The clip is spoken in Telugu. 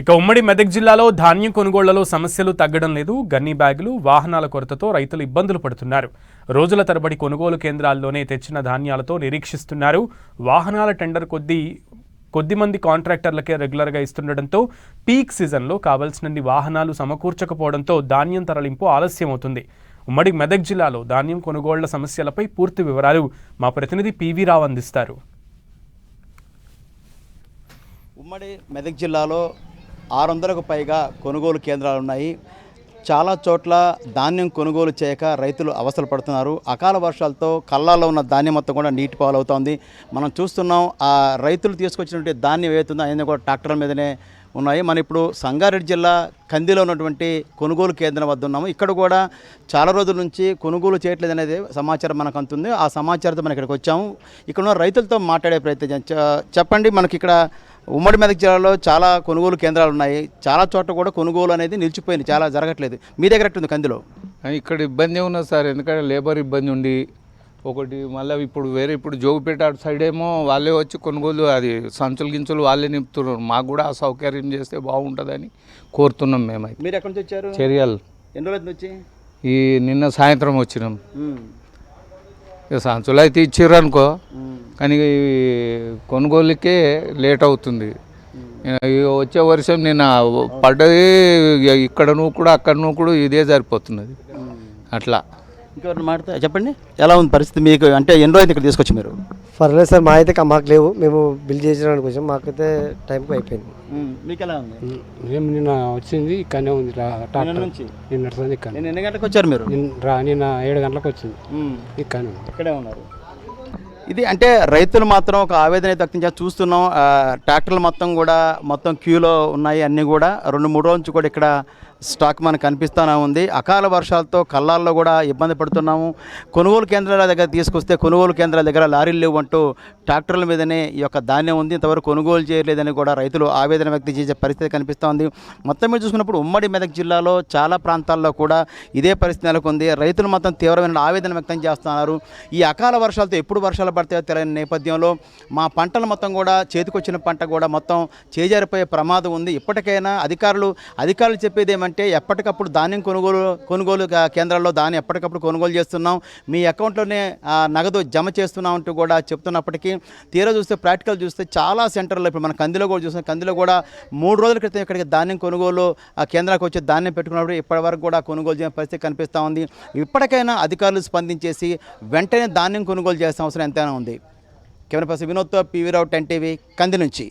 ఇక ఉమ్మడి మెదక్ జిల్లాలో ధాన్యం కొనుగోళ్లలో సమస్యలు తగ్గడం లేదు. గన్నీ బ్యాగులు, వాహనాల కొరతతో రైతులు ఇబ్బందులు పడుతున్నారు. రోజుల తరబడి కొనుగోలు కేంద్రాల్లోనే తెచ్చిన ధాన్యాలతో నిరీక్షిస్తున్నారు. వాహనాల టెండర్ కొద్ది మంది కాంట్రాక్టర్లకే రెగ్యులర్గా ఇస్తుండటంతో పీక్ సీజన్లో కావాల్సినన్ని వాహనాలు సమకూర్చకపోవడంతో ధాన్యం తరలింపు ఆలస్యమవుతుంది. ఉమ్మడి మెదక్ జిల్లాలో ధాన్యం కొనుగోళ్ల సమస్యలపై పూర్తి వివరాలు మా ప్రతినిధి పివి రావు అందిస్తారు. ఉమ్మడి మెదక్ జిల్లాలో 600కు పైగా కొనుగోలు కేంద్రాలు ఉన్నాయి. చాలా చోట్ల ధాన్యం కొనుగోలు చేయక రైతులు అవస్థలు పడుతున్నారు. అకాల వర్షాలతో కళ్ళాల్లో ఉన్న ధాన్యం మొత్తం కూడా నీటి పాలవుతోంది. మనం చూస్తున్నాం, ఆ రైతులు తీసుకొచ్చినటువంటి ధాన్యం ఏదైతుందో అవన్నీ కూడా ట్రాక్టర్ల మీదనే ఉన్నాయి. మనం ఇప్పుడు సంగారెడ్డి జిల్లా కందిలో ఉన్నటువంటి కొనుగోలు కేంద్రం వద్ద ఉన్నాము. ఇక్కడ కూడా చాలా రోజుల నుంచి కొనుగోలు చేయట్లేదు అనేది సమాచారం మనకు అందుతుంది. ఆ సమాచారంతో మనం ఇక్కడికి వచ్చాము. ఇక్కడ ఉన్న రైతులతో మాట్లాడే ప్రయత్నం చెప్పండి. మనకి ఇక్కడ ఉమ్మడి మెదక్ జిల్లాలో చాలా కొనుగోలు కేంద్రాలు ఉన్నాయి. చాలా చోట్ల కూడా కొనుగోలు అనేది నిలిచిపోయింది, చాలా జరగట్లేదు. మీ దగ్గర ఎట్టుంది కందిలో? ఇక్కడ ఇబ్బంది ఉన్నది సార్, ఎందుకంటే లేబర్ ఇబ్బంది ఉండి ఒకటి మళ్ళీ ఇప్పుడు జోగుపేట అటు సైడ్ ఏమో వాళ్ళే వచ్చి కొనుగోలు అది సంచులు గించులు వాళ్ళే నింపుతున్నారు. మాకు కూడా ఆ సౌకర్యం చేస్తే బాగుంటుందని కోరుతున్నాం. మేమైతే. మీరు ఎక్కడి నుంచి వచ్చారు? చర్యలు. ఎన్ని రోజుల నుంచి? నిన్న సాయంత్రం వచ్చినాం. ఇక సంచులు అయితే ఇచ్చిర్రు అనుకో, కానీ కొనుగోలుకే లేట్ అవుతుంది. వచ్చే వర్షం నిన్న పడ్డది, ఇక్కడ నూకుడు అక్కడ నూకుడు ఇదే సరిపోతున్నది. అట్లా ఇంకెవరు మాట్లాడితే చెప్పండి, ఎలా ఉంది పరిస్థితి మీకు? అంటే ఎన్ని రోజులు ఇక్కడ తీసుకొచ్చి మీరు? పర్లేదు సార్, మా అయితే మాకు లేవు. మేము బిల్ చేసడానికి వచ్చాం, మాకైతే టైంకి అయిపోయింది. మీకు ఎలా ఉంది? మేము నిన్న వచ్చింది ఇక్కడనే ఉంది. నిన్న ఎన్ని గంటలకు వచ్చారు మీరు? నిన్న 7 గంటలకు వచ్చింది. ఇక్కడే ఉన్నారు. ఇది అంటే రైతులు మాత్రం ఒక ఆవేదన వ్యక్తం చేసి చూస్తున్నాం. ట్రాక్టర్లు మొత్తం క్యూలో ఉన్నాయి. అన్నీ కూడా 2-3 రోజుల నుంచి కూడా ఇక్కడ స్టాక్ మనకు కనిపిస్తూనే ఉంది. అకాల వర్షాలతో కళ్ళాల్లో కూడా ఇబ్బంది పడుతున్నాము. కొనుగోలు కేంద్రాల దగ్గర తీసుకొస్తే కొనుగోలు కేంద్రాల దగ్గర లారీలు లేవు అంటూ ట్రాక్టర్ల మీదనే ఈ యొక్క ధాన్యం ఉంది. ఇంతవరకు కొనుగోలు చేయలేదని కూడా రైతులు ఆవేదన వ్యక్తం చేసే పరిస్థితి కనిపిస్తోంది. మొత్తం మీద చూసుకున్నప్పుడు ఉమ్మడి మెదక్ జిల్లాలో చాలా ప్రాంతాల్లో కూడా ఇదే పరిస్థితి నెలకొంది. రైతులు మొత్తం తీవ్రమైన ఆవేదన వ్యక్తం చేస్తున్నారు. ఈ అకాల వర్షాలతో ఎప్పుడు వర్షాలు పడతాయో తెలియని నేపథ్యంలో మా పంటలు మొత్తం కూడా చేతికొచ్చిన పంట కూడా మొత్తం చేజారిపోయే ప్రమాదం ఉంది. ఇప్పటికైనా అధికారులు చెప్పేది ఏమంటే ఎప్పటికప్పుడు ధాన్యం కొనుగోలు కేంద్రాల్లో ధాన్యం ఎప్పటికప్పుడు కొనుగోలు చేస్తున్నాం, మీ అకౌంట్లోనే నగదు జమ చేస్తున్నాం అంటూ కూడా చెప్తున్నప్పటికీ తీరా చూస్తే ప్రాక్టికల్ చూస్తే చాలా సెంటర్లో ఇప్పుడు మన కందిలో కూడా చూస్తాం. కందిలో కూడా 3 రోజుల క్రితం ఇక్కడికి ధాన్యం కొనుగోలు ఆ కేంద్రానికి వచ్చి ధాన్యం పెట్టుకున్నప్పుడు ఇప్పటివరకు కూడా కొనుగోలు చేయని పరిస్థితి కనిపిస్తూ ఉంది. ఇప్పటికైనా అధికారులు స్పందించేసి వెంటనే ధాన్యం కొనుగోలు చేసిన అవసరం ఎంతైనా ఉంది. కెమెరా పర్సన్ వినోద్తో పివి రావు, 10 టీవీ, కంది నుంచి.